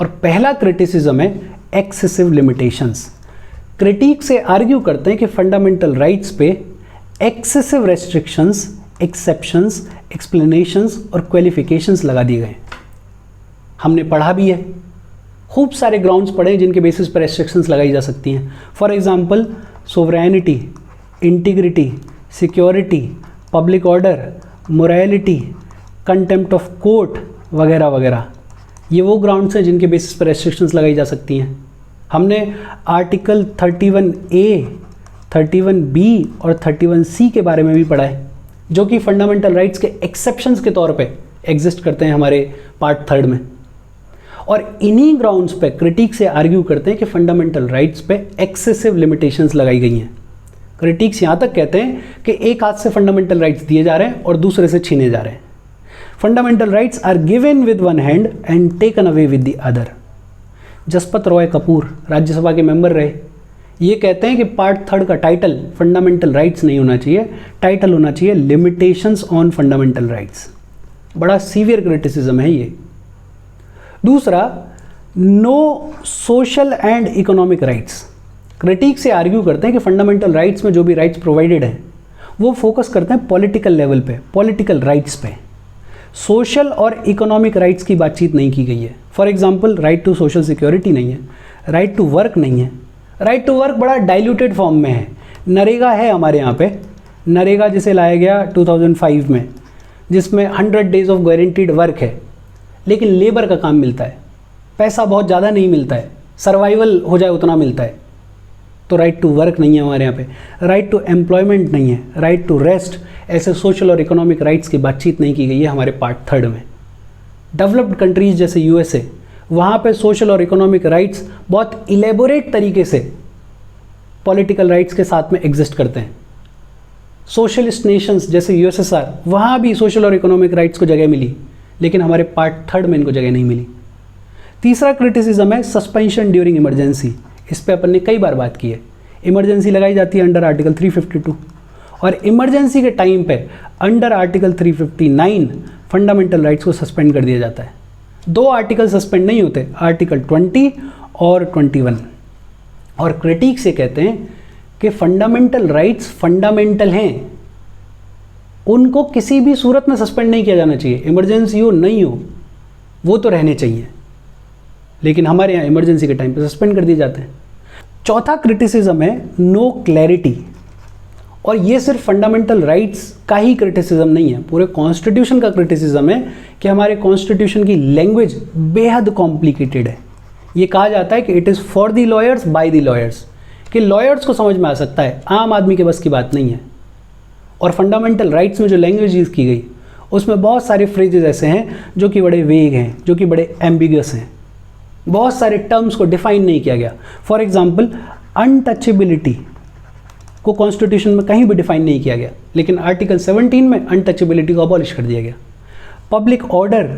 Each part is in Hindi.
और पहला क्रिटिसिज्म है एक्सेसिव लिमिटेशंस। क्रिटिक से आर्ग्यू करते हैं कि फंडामेंटल राइट्स पे एक्सेसिव रेस्ट्रिक्शंस, एक्सेप्शंस, एक्सप्लेनेशंस और क्वालिफिकेशंस लगा दिए गए। हमने पढ़ा भी है, खूब सारे ग्राउंड्स पढ़े हैं जिनके बेसिस पर रेस्ट्रिक्शंस लगाई जा सकती हैं। For example sovereignty, integrity, security, public order, morality, contempt of court वगैरह वगैरह। ये वो ग्राउंड्स हैं जिनके बेसिस पर रेस्ट्रिक्शंस लगाई जा सकती हैं। हमने आर्टिकल 31A, 31B और 31C के बारे में भी पढ़ा है, जो कि फंडामेंटल राइट्स के एक्सेप्शंस के तौर पे एग्जिस्ट करते हैं हमारे पार्ट 3 में। और इन्हीं ग्राउंड्स पे क्रिटिक से आर्ग्यू करते हैं कि फंडामेंटल राइट्स पे एक्सेसिव लिमिटेशंस लगाई गई हैं। क्रिटिक्स यहाँ तक कहते हैं कि एक हाथ से फंडामेंटल राइट्स दिए जा रहे हैं और दूसरे से छीने जा रहे हैं। Fundamental rights are given with one hand and taken away with the other. Jaspat Roy Kapoor Rajya Sabha के मेंबर रहे, ये कहते हैं कि पार्ट 3 का टाइटल फंडामेंटल राइट्स नहीं होना चाहिए, टाइटल होना चाहिए लिमिटेशंस ऑन फंडामेंटल राइट्स। बड़ा सीवियर क्रिटिसिज्म है ये। दूसरा, no social and economic rights. Critic से आर्ग्यू करते हैं कि फंडामेंटल राइट्स में जो भी राइट्स प्रोवाइडेड हैं वो फोकस करते हैं पॉलिटिकल लेवल पे, पॉलिटिकल राइट्स पे। सोशल और इकोनॉमिक राइट्स की बातचीत नहीं की गई है। For example right to social security नहीं है, राइट टू वर्क नहीं है। राइट टू वर्क बड़ा डाइल्यूटेड फॉर्म में है। नरेगा है हमारे यहाँ पे, नरेगा जिसे लाया गया 2005 में, जिसमें 100 डेज ऑफ गारंटीड वर्क है, लेकिन लेबर का काम मिलता है, पैसा बहुत ज़्यादा नहीं मिलता है, सर्वाइवल हो जाए उतना मिलता है। तो राइट टू वर्क नहीं है हमारे यहाँ पे, राइट टू एम्प्लॉयमेंट नहीं है, राइट टू रेस्ट, ऐसे सोशल और इकोनॉमिक राइट्स की बातचीत नहीं की गई है हमारे पार्ट 3 में। डेवलप्ड कंट्रीज़ जैसे USA, वहाँ पे सोशल और इकोनॉमिक राइट्स बहुत इलेबोरेट तरीके से पॉलिटिकल राइट्स के साथ में एग्जिस्ट करते हैं। सोशलिस्ट नेशंस जैसे USSR, वहाँ भी सोशल और इकोनॉमिक राइट्स को जगह मिली, लेकिन हमारे पार्ट 3 में इनको जगह नहीं मिली। तीसरा क्रिटिसिज्म है सस्पेंशन ड्यूरिंग इमरजेंसी। इस पे अपन ने कई बार बात की है। इमरजेंसी लगाई जाती है अंडर आर्टिकल 352, और इमरजेंसी के टाइम पे अंडर आर्टिकल 359 फंडामेंटल राइट्स को सस्पेंड कर दिया जाता है। 2 आर्टिकल सस्पेंड नहीं होते, आर्टिकल 20 और 21। और क्रिटिक से कहते हैं कि फंडामेंटल राइट्स फंडामेंटल हैं, उनको किसी भी सूरत में सस्पेंड नहीं किया जाना चाहिए। इमरजेंसी हो नहीं हो, वो तो रहने चाहिए, लेकिन हमारे यहाँ इमरजेंसी के टाइम पे सस्पेंड कर दिए जाते हैं। चौथा क्रिटिसिज्म है नो क्लैरिटी। और ये सिर्फ फंडामेंटल राइट्स का ही क्रिटिसिज्म नहीं है, पूरे कॉन्स्टिट्यूशन का क्रिटिसिज्म है कि हमारे कॉन्स्टिट्यूशन की लैंग्वेज बेहद कॉम्प्लिकेटेड है। ये कहा जाता है कि it is for the lawyers by the lawyers, कि लॉयर्स को समझ में आ सकता है, आम आदमी के बस की बात नहीं है। और फंडामेंटल राइट्स में जो लैंग्वेज यूज़ की गई उसमें बहुत सारे फ्रेजेस ऐसे हैं जो कि बड़े वेग हैं, जो कि बड़े एम्बिगस हैं। बहुत सारे टर्म्स को डिफाइन नहीं किया गया। फॉर एग्जाम्पल अनटचेबिलिटी को कॉन्स्टिट्यूशन में कहीं भी डिफाइन नहीं किया गया, लेकिन आर्टिकल 17 में अनटचेबिलिटी को अबॉलिश कर दिया गया। पब्लिक ऑर्डर,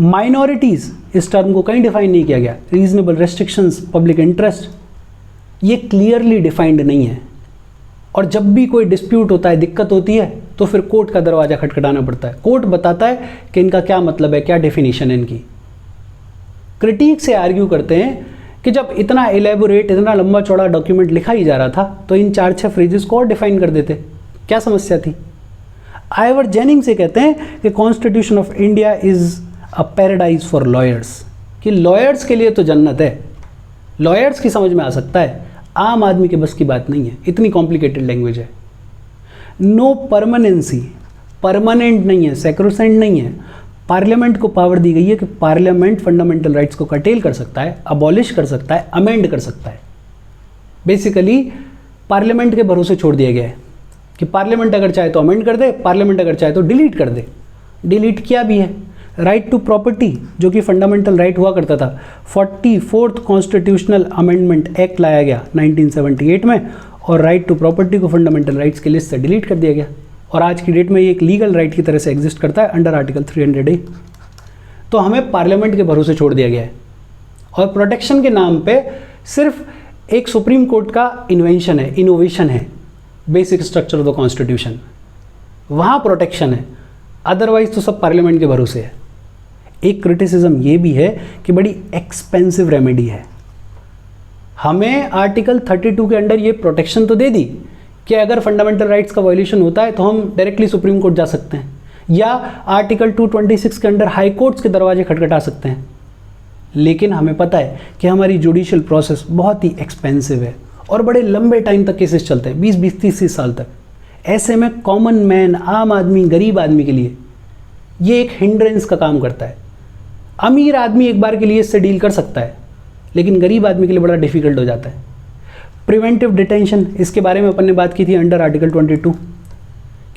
माइनॉरिटीज़, इस टर्म को कहीं डिफाइन नहीं किया गया। रीजनेबल रेस्ट्रिक्शंस, पब्लिक इंटरेस्ट, ये क्लियरली डिफाइंड नहीं है। और जब भी कोई डिस्प्यूट होता है, दिक्कत होती है, तो फिर कोर्ट का दरवाज़ा खटखटाना पड़ता है। कोर्ट बताता है कि इनका क्या मतलब है, क्या डेफिनेशन है इनकी। क्रिटिक से आर्ग्यू करते हैं कि जब इतना एलेबोरेट, इतना लंबा चौड़ा डॉक्यूमेंट लिखा ही जा रहा था, तो इन 4-6 फ्रेजेस को और डिफाइन कर देते, क्या समस्या थी। आइवर जेनिंग से कहते हैं कि constitution of India is a paradise for lawyers, कि लॉयर्स के लिए तो जन्नत है, लॉयर्स की समझ में आ सकता है, आम आदमी के बस की बात नहीं है, इतनी कॉम्प्लिकेटेड लैंग्वेज है। नो परमानेंसी, परमानेंट नहीं है, सैक्रोसेंट नहीं है। पार्लियामेंट को पावर दी गई है कि पार्लियामेंट फंडामेंटल राइट्स को कर्टेल कर सकता है, अबॉलिश कर सकता है, अमेंड कर सकता है। बेसिकली पार्लियामेंट के भरोसे छोड़ दिया गया है कि पार्लियामेंट अगर चाहे तो अमेंड कर दे, पार्लियामेंट अगर चाहे तो डिलीट कर दे। डिलीट किया भी है। राइट टू प्रॉपर्टी, जो कि फंडामेंटल राइट हुआ करता था, 44th कॉन्स्टिट्यूशनल अमेंडमेंट एक्ट लाया गया 1978 में, और राइट टू प्रॉपर्टी को फंडामेंटल राइट्स की लिस्ट से डिलीट कर दिया गया। और आज की डेट में ये एक लीगल राइट की तरह से एग्जिस्ट करता है अंडर आर्टिकल 300A। तो हमें पार्लियामेंट के भरोसे छोड़ दिया गया है। और प्रोटेक्शन के नाम पे सिर्फ एक सुप्रीम कोर्ट का इन्वेंशन है, इनोवेशन है, basic structure of the constitution, वहाँ प्रोटेक्शन है, अदरवाइज तो सब पार्लियामेंट के भरोसे है। एक क्रिटिसिज्म ये भी है कि बड़ी एक्सपेंसिव रेमेडी है। हमें आर्टिकल 32 के अंडर ये प्रोटेक्शन तो दे दी कि अगर फंडामेंटल राइट्स का वायलेशन होता है तो हम डायरेक्टली सुप्रीम कोर्ट जा सकते हैं या आर्टिकल 226 के अंडर हाई कोर्ट्स के दरवाजे खटखटा सकते हैं, लेकिन हमें पता है कि हमारी जुडिशियल प्रोसेस बहुत ही एक्सपेंसिव है और बड़े लंबे टाइम तक केसेस चलते हैं, 20-20, 30-30 साल तक। ऐसे में कॉमन मैन, आम आदमी, गरीब आदमी के लिए ये एक हिंड्रेंस का काम करता है। अमीर आदमी एक बार के लिए इससे डील कर सकता है, लेकिन गरीब आदमी के लिए बड़ा डिफिकल्ट हो जाता है। प्रिवेंटिव डिटेंशन, इसके बारे में अपन ने बात की थी अंडर आर्टिकल 22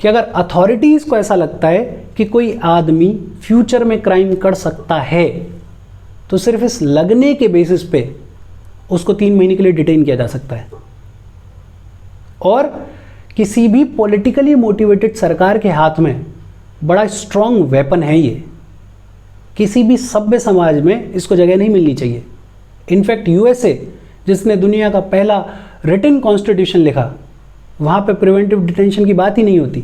कि अगर अथॉरिटीज़ को ऐसा लगता है कि कोई आदमी फ्यूचर में क्राइम कर सकता है तो सिर्फ इस लगने के बेसिस पे उसको 3 महीने के लिए डिटेन किया जा सकता है। और किसी भी पॉलिटिकली मोटिवेटेड सरकार के हाथ में बड़ा स्ट्रॉन्ग वेपन है ये, किसी भी सभ्य समाज में इसको जगह नहीं मिलनी चाहिए। इनफैक्ट यूएसए, जिसने दुनिया का पहला रिटन कॉन्स्टिट्यूशन लिखा, वहाँ पे प्रिवेंटिव डिटेंशन की बात ही नहीं होती।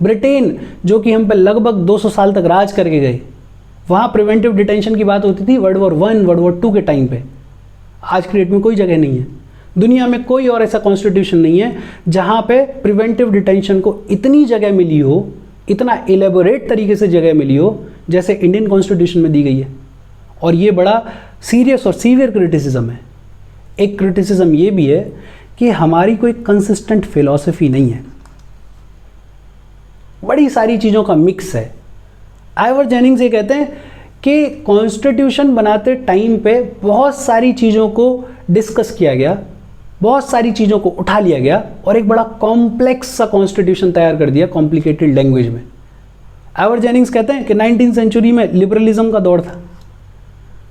ब्रिटेन, जो कि हम पे लगभग 200 साल तक राज करके गए, वहाँ प्रिवेंटिव डिटेंशन की बात होती थी वर्ल्ड वॉर 1, वर्ल्ड वॉर 2 के टाइम पे। आज की डेट में कोई जगह नहीं है, दुनिया में कोई और ऐसा कॉन्स्टिट्यूशन नहीं है जहाँ पे प्रिवेंटिव डिटेंशन को इतनी जगह मिली हो, इतना एलेबोरेट तरीके से जगह मिली हो जैसे इंडियन कॉन्स्टिट्यूशन में दी गई है। और ये बड़ा सीरियस और सीवियर क्रिटिसिज्म है। एक क्रिटिसिज्म ये भी है कि हमारी कोई कंसिस्टेंट फिलॉसफी नहीं है, बड़ी सारी चीज़ों का मिक्स है। आइवर जेनिंग्स ये कहते हैं कि कॉन्स्टिट्यूशन बनाते टाइम पे बहुत सारी चीज़ों को डिस्कस किया गया, बहुत सारी चीज़ों को उठा लिया गया और एक बड़ा कॉम्प्लेक्स सा कॉन्स्टिट्यूशन तैयार कर दिया कॉम्प्लिकेटेड लैंग्वेज में। आइवर जेनिंग्स कहते हैं कि 19वीं सेंचुरी में लिबरलिज्म का दौर था,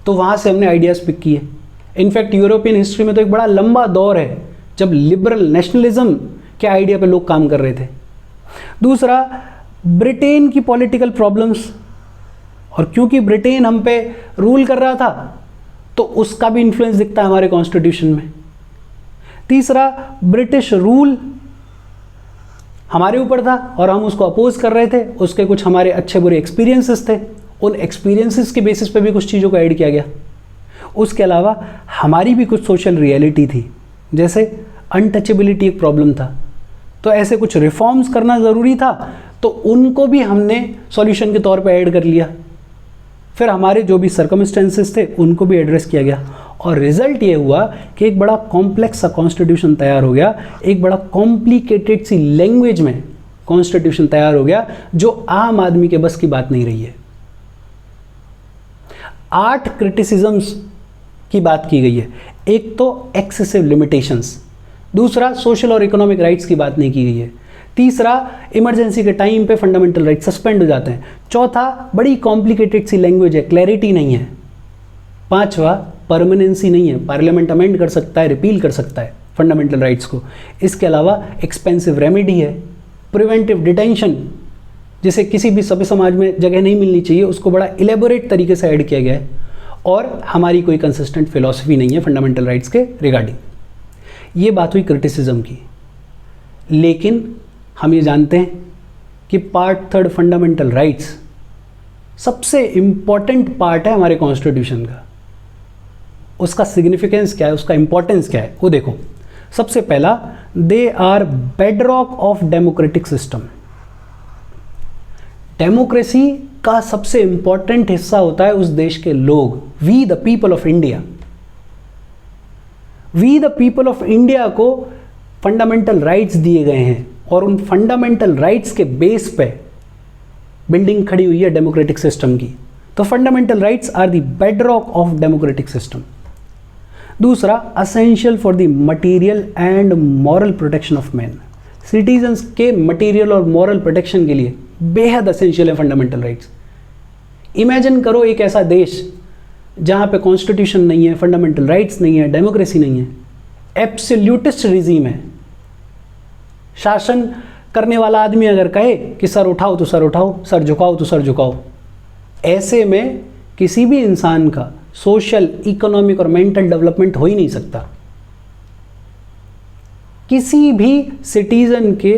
तो वहाँ से हमने आइडियाज़ पिक किए। इनफैक्ट यूरोपियन हिस्ट्री में तो एक बड़ा लंबा दौर है जब लिबरल नेशनलिज्म के आइडिया पे लोग काम कर रहे थे। दूसरा, ब्रिटेन की पॉलिटिकल प्रॉब्लम्स, और क्योंकि ब्रिटेन हम पे रूल कर रहा था तो उसका भी इन्फ्लुएंस दिखता है हमारे कॉन्स्टिट्यूशन में। तीसरा, ब्रिटिश रूल हमारे ऊपर था और हम उसको अपोज कर रहे थे, उसके कुछ हमारे अच्छे बुरे एक्सपीरियंसेस थे, उन एक्सपीरियंसेस के बेसिस पे भी कुछ चीज़ों को ऐड किया गया। उसके अलावा हमारी भी कुछ सोशल रियलिटी थी, जैसे अनटचेबिलिटी एक प्रॉब्लम था, तो ऐसे कुछ रिफॉर्म्स करना ज़रूरी था, तो उनको भी हमने सॉल्यूशन के तौर पे ऐड कर लिया। फिर हमारे जो भी सर्कमस्टेंसेस थे उनको भी एड्रेस किया गया और रिजल्ट ये हुआ कि एक बड़ा कॉम्प्लेक्स सा कॉन्स्टिट्यूशन तैयार हो गया, एक बड़ा कॉम्प्लिकेटेड सी लैंग्वेज में कॉन्स्टिट्यूशन तैयार हो गया जो आम आदमी के बस की बात नहीं रही है। 8 क्रिटिसिज्म्स की बात की गई है। एक तो एक्सेसिव लिमिटेशंस, दूसरा सोशल और इकोनॉमिक राइट्स की बात नहीं की गई है, तीसरा इमरजेंसी के टाइम पे फंडामेंटल राइट्स सस्पेंड हो जाते हैं, चौथा बड़ी कॉम्प्लिकेटेड सी लैंग्वेज है, क्लैरिटी नहीं है, पांचवा परमानेंसी नहीं है, पार्लियामेंट अमेंड कर सकता है, रिपील कर सकता है फंडामेंटल राइट्स को। इसके अलावा एक्सपेंसिव रेमेडी है, प्रिवेंटिव डिटेंशन जिसे किसी भी सभ्य समाज में जगह नहीं मिलनी चाहिए, उसको बड़ा इलेबोरेट तरीके से ऐड किया गया है, और हमारी कोई कंसिस्टेंट फिलॉसफी नहीं है फंडामेंटल राइट्स के रिगार्डिंग। ये बात हुई क्रिटिसिज्म की। लेकिन हम ये जानते हैं कि पार्ट 3 फंडामेंटल राइट्स सबसे इम्पॉर्टेंट पार्ट है हमारे कॉन्स्टिट्यूशन का। उसका सिग्निफिकेंस क्या है, उसका इंपॉर्टेंस क्या है, वो देखो। सबसे पहला, they are bedrock of democratic system. Democracy का सबसे इंपॉर्टेंट हिस्सा होता है उस देश के लोग, we the people of India. We the people of India को फंडामेंटल राइट्स दिए गए हैं और उन फंडामेंटल राइट्स के बेस पे बिल्डिंग खड़ी हुई है डेमोक्रेटिक सिस्टम की। तो fundamental rights are the bedrock of democratic system. दूसरा, essential for the material and moral protection of man. Citizens के मटेरियल और मॉरल प्रोटेक्शन के लिए बेहद असेंशियल है फंडामेंटल राइट्स। इमेजिन करो एक ऐसा देश जहाँ पे कॉन्स्टिट्यूशन नहीं है, फंडामेंटल राइट्स नहीं है, डेमोक्रेसी नहीं है, एब्सोल्यूटिस्ट रिजीम है। शासन करने वाला आदमी अगर कहे कि सर उठाओ तो सर उठाओ, सर झुकाओ तो सर झुकाओ। ऐसे में किसी भी इंसान का सोशल, इकोनॉमिक और मेंटल डेवलपमेंट हो ही नहीं सकता। किसी भी सिटीजन के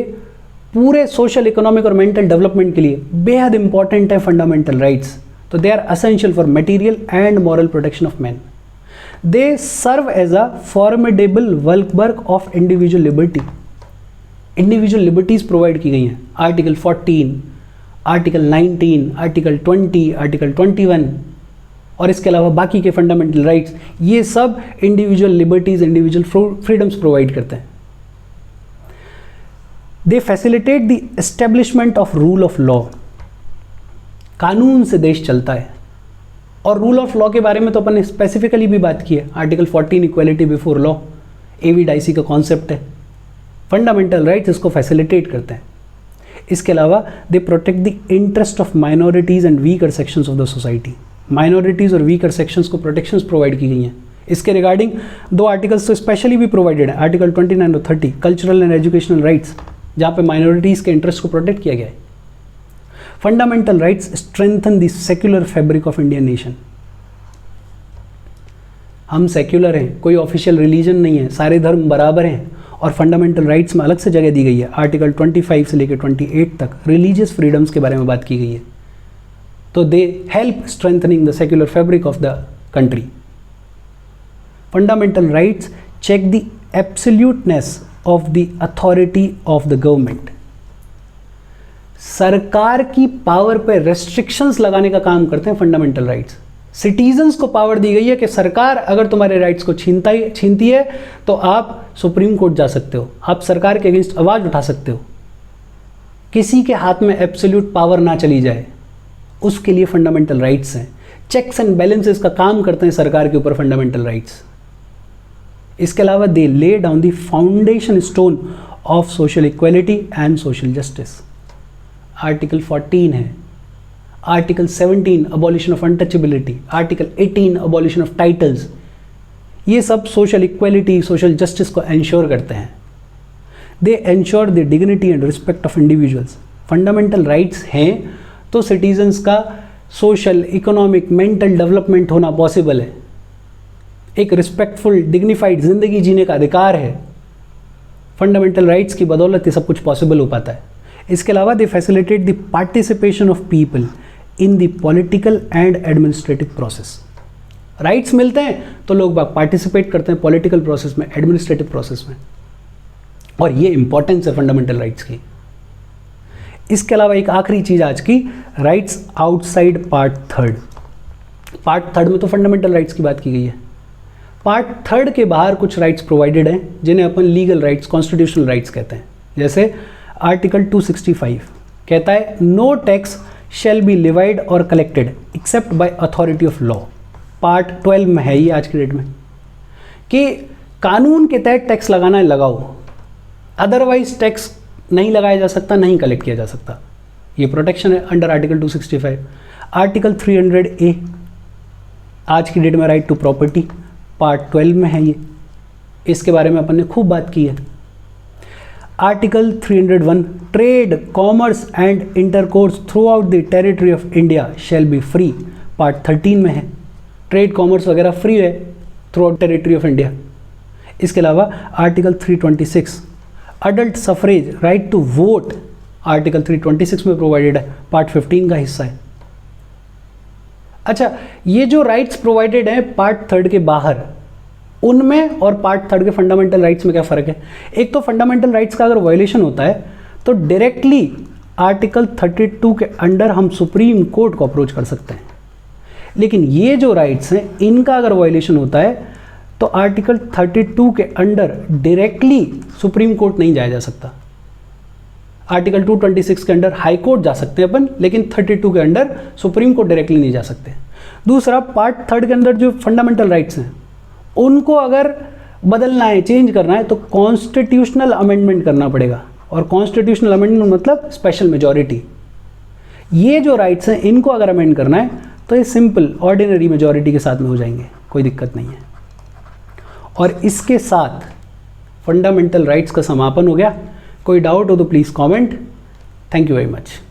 पूरे सोशल, इकोनॉमिक और मेंटल डेवलपमेंट के लिए बेहद इंपॉर्टेंट है फंडामेंटल राइट्स। तो they are essential for material and moral protection of man. They serve as a formidable bulk of individual liberty. Individual liberties provide की गई हैं. आर्टिकल 14, आर्टिकल 19, आर्टिकल 20, आर्टिकल 21 और इसके अलावा बाकी के फंडामेंटल राइट्स, ये सब individual liberties, individual freedoms provide करते हैं. They facilitate the establishment of rule of law. कानून से देश चलता है. और रूल ऑफ लॉ के बारे में तो अपन ने स्पेसिफिकली भी बात की है. आर्टिकल 14 इक्वालिटी बिफोर लॉ, एवी डाइसी का कॉन्सेप्ट है. फंडामेंटल राइट्स इसको फैसिलिटेट करते हैं. इसके अलावा they protect the interest of minorities and weaker sections of the society. Minorities और वीकर सेक्शंस को प्रोटेक्शंस प्रोवाइड की गई हैं. इसके रिगार्डिंग 2 आर्टिकल्स तो स्पेशली भी प्रोवाइडेड है. आर्टिकल 29 और 30 कल्चरल एंड एजुकेशनल राइट्स, जहाँ पे माइनॉरिटीज के इंटरेस्ट को प्रोटेक्ट किया गया है. Fundamental rights strengthen the secular fabric of Indian nation. हम सेक्युलर हैं, कोई ऑफिशियल रिलीजन नहीं है, सारे धर्म बराबर हैं और फंडामेंटल राइट्स में अलग से जगह दी गई है. आर्टिकल 25 से लेकर 28 तक रिलीजियस फ्रीडम्स के बारे में बात की गई है. तो they help strengthening the secular fabric of the country. Fundamental rights check the absoluteness of the authority of the government. सरकार की पावर पे रेस्ट्रिक्शंस लगाने का काम करते हैं फंडामेंटल राइट्स. सिटीजन्स को पावर दी गई है कि सरकार अगर तुम्हारे राइट्स को छीनती है तो आप सुप्रीम कोर्ट जा सकते हो, आप सरकार के अगेंस्ट आवाज़ उठा सकते हो. किसी के हाथ में एब्सोल्यूट पावर ना चली जाए, उसके लिए फंडामेंटल राइट्स हैं. चेक्स एंड बैलेंसेस का काम करते हैं सरकार के ऊपर फंडामेंटल राइट्स. इसके अलावा they lay down the foundation stone of social equality and social justice. Article 14 है. Article 17 abolition of untouchability, article 18 abolition of titles, ये सब सोशल इक्वालिटी, सोशल जस्टिस को एंश्योर करते हैं. They ensure the dignity and respect of individuals. Fundamental rights हैं तो सिटीजन्स का सोशल, इकोनॉमिक, मेंटल डेवलपमेंट होना पॉसिबल है. एक रिस्पेक्टफुल, डिग्निफाइड जिंदगी जीने का अधिकार है. फंडामेंटल राइट्स की बदौलत ये सब कुछ पॉसिबल हो पाता है. इसके अलावा they facilitate the participation of people in the political and administrative process. Rights मिलते हैं तो लोग बाग पार्टिसिपेट करते हैं पॉलिटिकल प्रोसेस में, एडमिनिस्ट्रेटिव प्रोसेस में, और ये इंपॉर्टेंस है फंडामेंटल राइट्स की. इसके अलावा एक आखिरी चीज आज की, राइट्स आउटसाइड पार्ट 3. पार्ट 3 में तो फंडामेंटल राइट्स की बात की गई है. पार्ट 3 के बाहर कुछ राइट्स प्रोवाइडेड हैं जिन्हें अपन लीगल राइट्स, कॉन्स्टिट्यूशनल राइट्स कहते हैं. जैसे आर्टिकल 265 कहता है no tax shall be levied और collected except by authority of law. Part 12 में है ये आज की डेट में कि कानून के तहत टैक्स लगाना है, लगाओ, अदरवाइज टैक्स नहीं लगाया जा सकता, नहीं कलेक्ट किया जा सकता. ये प्रोटेक्शन है अंडर आर्टिकल 265. आर्टिकल 300A आज की डेट में राइट टू प्रॉपर्टी, पार्ट 12 में है ये. इसके बारे में अपन ने खूब बात की है. Article 301 trade, commerce and intercourse throughout the territory of India shall be free, part 13 में है. ट्रेड, कॉमर्स वगैरह फ्री है throughout territory of India. इसके अलावा article 326 adult suffrage, right to vote, article 326 में प्रोवाइडेड है, पार्ट 15 का हिस्सा है. अच्छा, ये जो राइट्स प्रोवाइडेड हैं पार्ट 3 के बाहर, उनमें और पार्ट 3 के फंडामेंटल राइट्स में क्या फ़र्क है? एक तो फंडामेंटल राइट्स का अगर वायलेशन होता है तो डायरेक्टली आर्टिकल 32 के अंडर हम सुप्रीम कोर्ट को अप्रोच कर सकते हैं. लेकिन ये जो राइट्स हैं इनका अगर वायलेशन होता है तो आर्टिकल 32 के अंडर डायरेक्टली सुप्रीम कोर्ट नहीं जाया जा सकता. आर्टिकल 226 के अंडर हाई कोर्ट जा सकते हैं अपन, लेकिन 32 के अंडर सुप्रीम कोर्ट डायरेक्टली नहीं जा सकते. दूसरा, पार्ट 3 के अंदर जो फंडामेंटल राइट्स हैं उनको अगर बदलना है, चेंज करना है, तो कॉन्स्टिट्यूशनल अमेंडमेंट करना पड़ेगा. और कॉन्स्टिट्यूशनल अमेंडमेंट मतलब स्पेशल मेजॉरिटी. ये जो राइट्स हैं इनको अगर अमेंड करना है तो ये सिंपल ऑर्डिनरी मेजॉरिटी के साथ में हो जाएंगे, कोई दिक्कत नहीं है. और इसके साथ फंडामेंटल राइट्स का समापन हो गया. कोई डाउट हो तो please comment. Thank you very much.